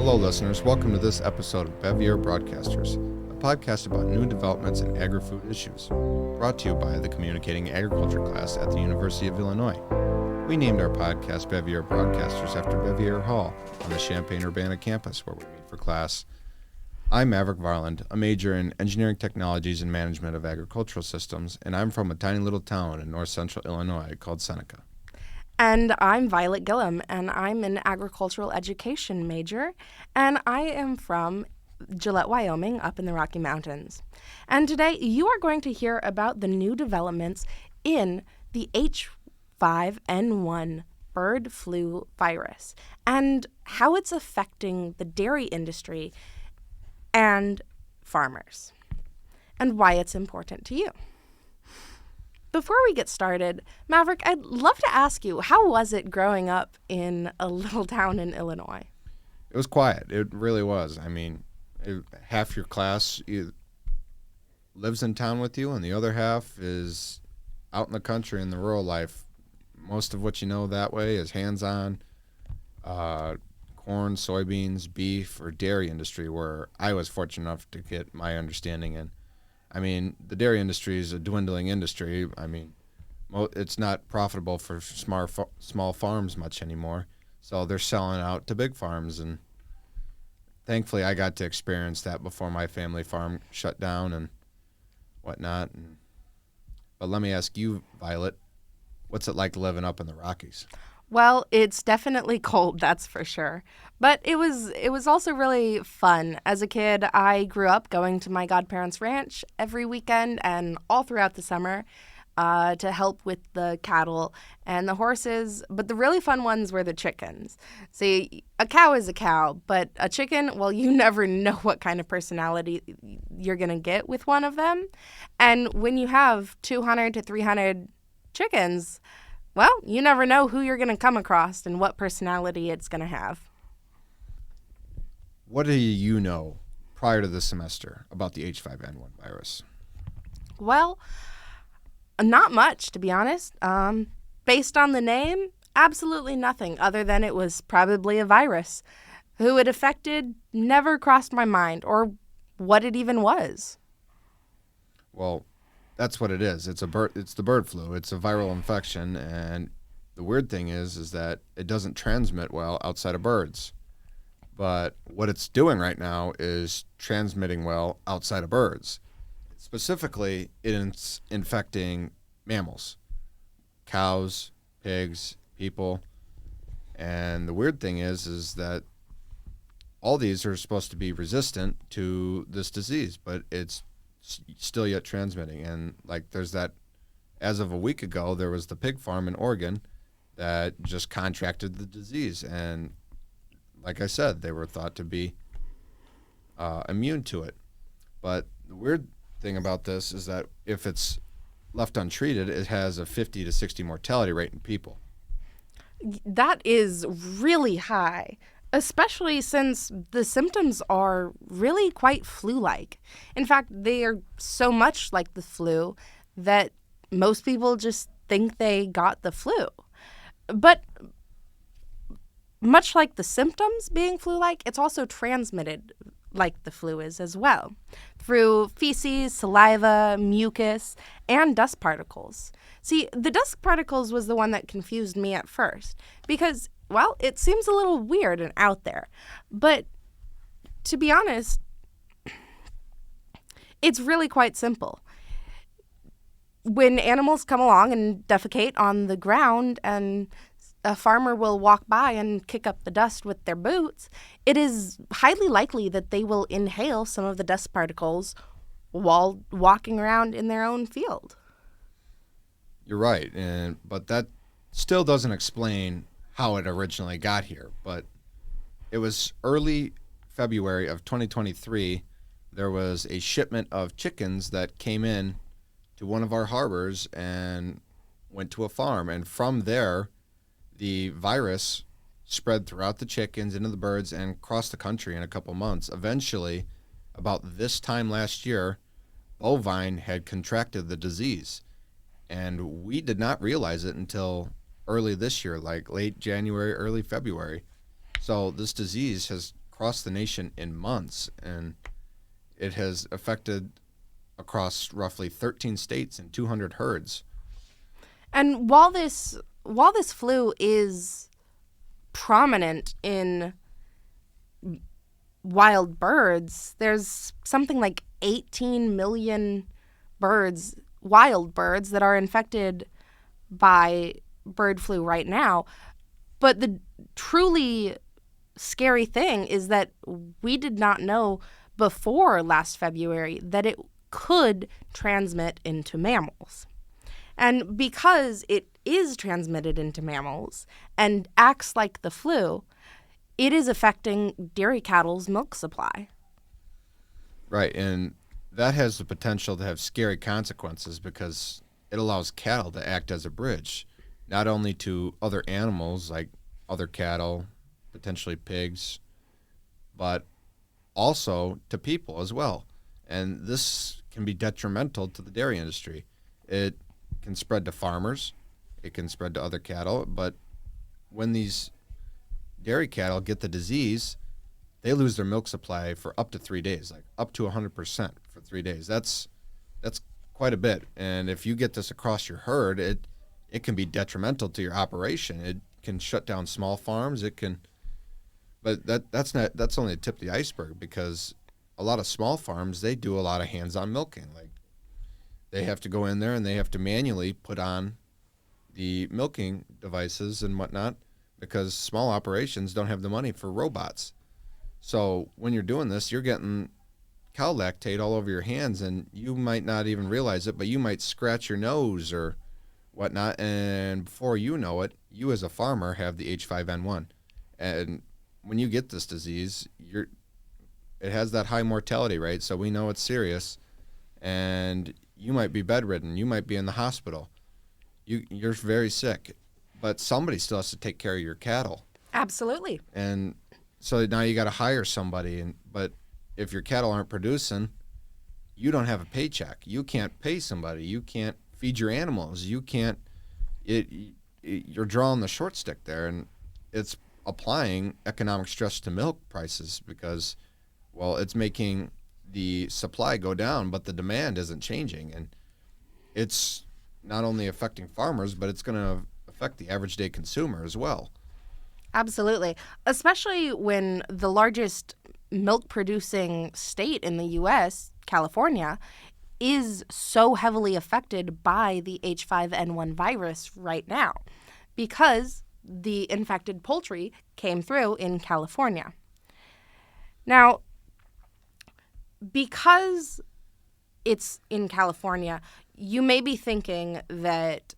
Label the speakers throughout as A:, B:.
A: Hello, listeners. Welcome to this episode of Bevier Broadcasters, a podcast about new developments in agri-food issues, brought to you by the Communicating Agriculture class at the University of Illinois. We named our podcast Bevier Broadcasters after Bevier Hall on the Champaign-Urbana campus where we meet for class. I'm Maveric Varland, a major in engineering technologies and management of agricultural systems, and I'm from a tiny little town in north central Illinois called Seneca.
B: And I'm Violet Gilliam, and I'm an agricultural education major, and I am from Gillette, Wyoming, up in the Rocky Mountains. And today you are going to hear about the new developments in the H5N1 Bird Flu virus and how it's affecting the dairy industry and farmers, and why it's important to you. Before we get started, Maverick, I'd love to ask you, how was it growing up in a little town in Illinois?
A: It was quiet. It really was. I mean, half your class lives in town with you, and the other half is out in the country in the rural life. Most of what you know that way is hands-on corn, soybeans, beef, or dairy industry, where I was fortunate enough to get my understanding in. I mean, the dairy industry is a dwindling industry. I mean, it's not profitable for small farms much anymore. So they're selling out to big farms. And thankfully, I got to experience that before my family farm shut down and whatnot. But let me ask you, Violet, what's it like living up in the Rockies?
B: Well, it's definitely cold, that's for sure. But it was also really fun. As a kid, I grew up going to my godparents' ranch every weekend and all throughout the summer to help with the cattle and the horses. But the really fun ones were the chickens. See, a cow is a cow, but a chicken, well, you never know what kind of personality you're going to get with one of them. And when you have 200 to 300 chickens, well, you never know who you're going to come across and what personality it's going to have.
A: What do you know prior to this semester about the H5N1 virus?
B: Well, not much, to be honest. Based on the name, absolutely nothing other than it was probably a virus. Who it affected never crossed my mind, or what it even was.
A: Well, that's what it is. It's the bird flu. It's a viral infection, and the weird thing is that it doesn't transmit well outside of birds. But what it's doing right now is transmitting well outside of birds. Specifically, it's infecting mammals, cows, pigs, people. And the weird thing is that all these are supposed to be resistant to this disease, but it's still yet transmitting. And like there's that, as of a week ago, there was the pig farm in Oregon that just contracted the disease. And like I said, they were thought to be immune to it. But the weird thing about this is that if it's left untreated, it has a 50 to 60 mortality rate in people.
B: That is really high, especially since the symptoms are really quite flu-like. In fact, they are so much like the flu that most people just think they got the flu. But much like the symptoms being flu-like, it's also transmitted like the flu is as well, through feces, saliva, mucus, and dust particles. See, the dust particles was the one that confused me at first because, well, it seems a little weird and out there. But to be honest, it's really quite simple. When animals come along and defecate on the ground and a farmer will walk by and kick up the dust with their boots, it is highly likely that they will inhale some of the dust particles while walking around in their own field.
A: You're right, but that still doesn't explain how it originally got here. But it was early February of 2023. There was a shipment of chickens that came in to one of our harbors and went to a farm. And from there, the virus spread throughout the chickens, into the birds, and across the country in a couple months. Eventually, about this time last year, bovine had contracted the disease. And we did not realize it until early this year, like late January, early February. So this disease has across the nation in months, and it has affected across roughly 13 states and 200 herds.
B: And while this flu is prominent in wild birds, there's something like 18 million wild birds that are infected by bird flu right now. But the truly scary thing is that we did not know before last February that it could transmit into mammals. And because it is transmitted into mammals and acts like the flu, it is affecting dairy cattle's milk supply.
A: Right, and that has the potential to have scary consequences because it allows cattle to act as a bridge, not only to other animals like other cattle, potentially pigs, but also to people as well. And this can be detrimental to the dairy industry. It can spread to farmers, it can spread to other cattle, but when these dairy cattle get the disease, they lose their milk supply for up to 3 days, like up to 100% for 3 days. That's quite a bit. And if you get this across your herd, it can be detrimental to your operation. It can shut down small farms. It can, but that's only the tip of the iceberg, because a lot of small farms, they do a lot of hands-on milking. Like, they have to go in there and they have to manually put on the milking devices and whatnot, because small operations don't have the money for robots. So when you're doing this, you're getting cow lactate all over your hands, and you might not even realize it, but you might scratch your nose or whatnot, and before you know it, you as a farmer have the H5N1. And when you get this disease, it has that high mortality rate, so we know it's serious, and you might be bedridden, you might be in the hospital, you're very sick, but somebody still has to take care of your cattle.
B: Absolutely.
A: And so now you got to hire somebody, but if your cattle aren't producing, you don't have a paycheck. You can't pay somebody. You can't feed your animals. You can't. You're drawing the short stick there, and it's applying economic stress to milk prices because, well, it's making the supply go down, but the demand isn't changing, and it's not only affecting farmers, but it's going to affect the average day consumer as well.
B: Absolutely. Especially when the largest milk producing state in the U.S., California, is so heavily affected by the H5N1 virus right now because the infected poultry came through in California. Now, because it's in California, you may be thinking that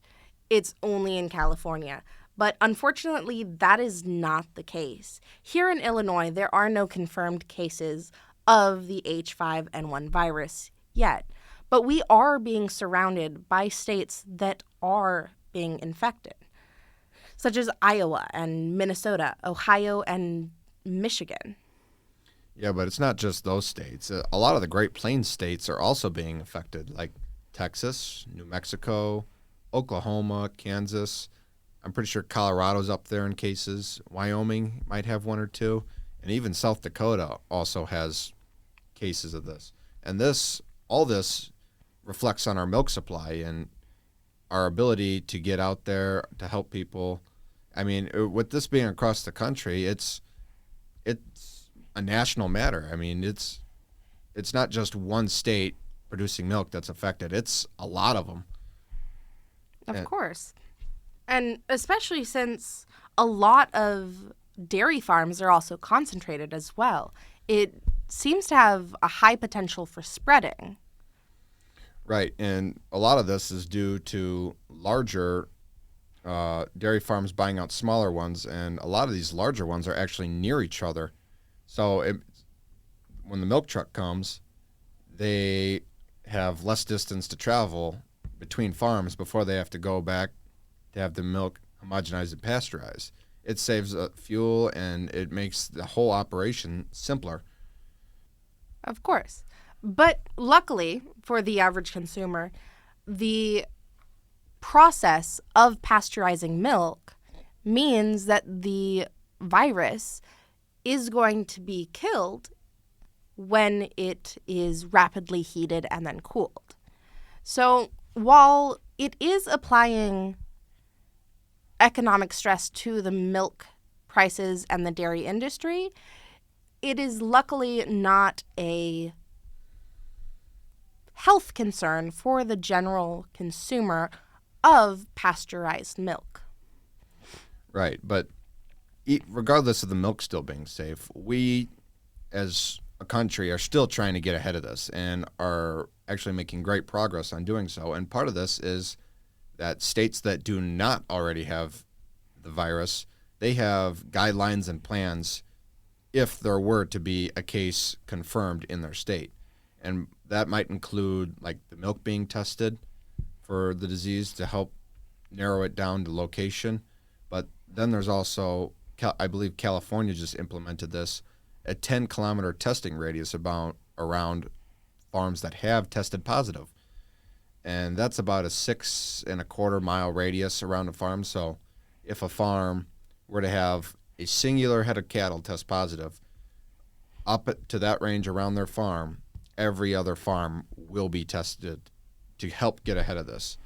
B: it's only in California. But unfortunately, that is not the case. Here in Illinois, there are no confirmed cases of the H5N1 virus yet. But we are being surrounded by states that are being infected, such as Iowa and Minnesota, Ohio, and Michigan.
A: Yeah, but it's not just those states. A lot of the Great Plains states are also being affected, like Texas, New Mexico, Oklahoma, Kansas. I'm pretty sure Colorado's up there in cases. Wyoming might have one or two. And even South Dakota also has cases of this. And all this reflects on our milk supply and our ability to get out there to help people. I mean, with this being across the country, it's a national matter. I mean, it's not just one state producing milk that's affected. It's a lot of them.
B: Of course. And especially since a lot of dairy farms are also concentrated as well. It seems to have a high potential for spreading.
A: Right, and a lot of this is due to larger dairy farms buying out smaller ones, and a lot of these larger ones are actually near each other. So when the milk truck comes, they have less distance to travel between farms before they have to go back to have the milk homogenized and pasteurized. It saves fuel, and it makes the whole operation simpler.
B: Of course. But luckily for the average consumer, the process of pasteurizing milk means that the virus is going to be killed when it is rapidly heated and then cooled. So while it is applying economic stress to the milk prices and the dairy industry, it is luckily not a health concern for the general consumer of pasteurized milk.
A: Right, but regardless of the milk still being safe, we as a country are still trying to get ahead of this and are actually making great progress on doing so. And part of this is that states that do not already have the virus, they have guidelines and plans if there were to be a case confirmed in their state. And that might include like the milk being tested for the disease to help narrow it down to location. But then there's also, I believe California just implemented this, a 10-kilometer testing radius around farms that have tested positive. And that's about a 6.25-mile radius around a farm. So if a farm were to have a singular head of cattle test positive, up to that range around their farm, every other farm will be tested to help get ahead of this.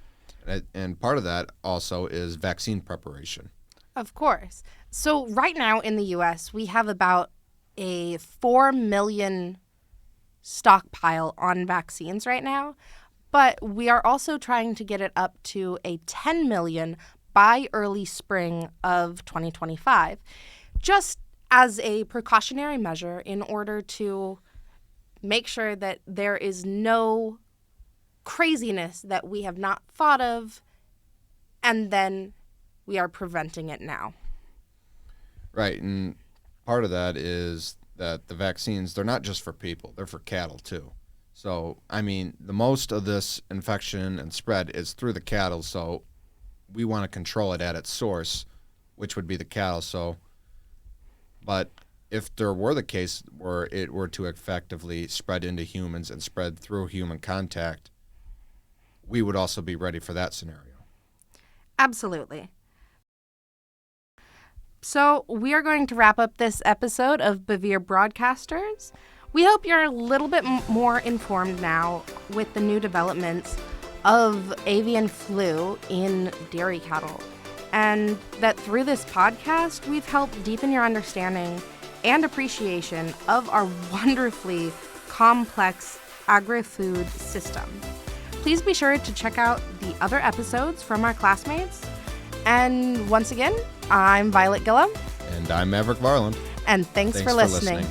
A: And part of that also is vaccine preparation.
B: Of course. So right now in the U.S., we have about a 4 million stockpile on vaccines right now, but we are also trying to get it up to a 10 million by early spring of 2025, just as a precautionary measure in order to make sure that there is no craziness that we have not thought of, and then we are preventing it now.
A: Right, and part of that is that the vaccines, they're not just for people, they're for cattle too. So, I mean, the most of this infection and spread is through the cattle, so we want to control it at its source, which would be the cattle. So, but if there were the case where it were to effectively spread into humans and spread through human contact, we would also be ready for that scenario.
B: Absolutely. So we are going to wrap up this episode of Bevere Broadcasters. We hope you're a little bit more informed now with the new developments of avian flu in dairy cattle, and that through this podcast, we've helped deepen your understanding and appreciation of our wonderfully complex agri-food system. Please be sure to check out the other episodes from our classmates. And once again, I'm Violet Gilliam.
A: And I'm Maveric Varland.
B: And thanks for listening.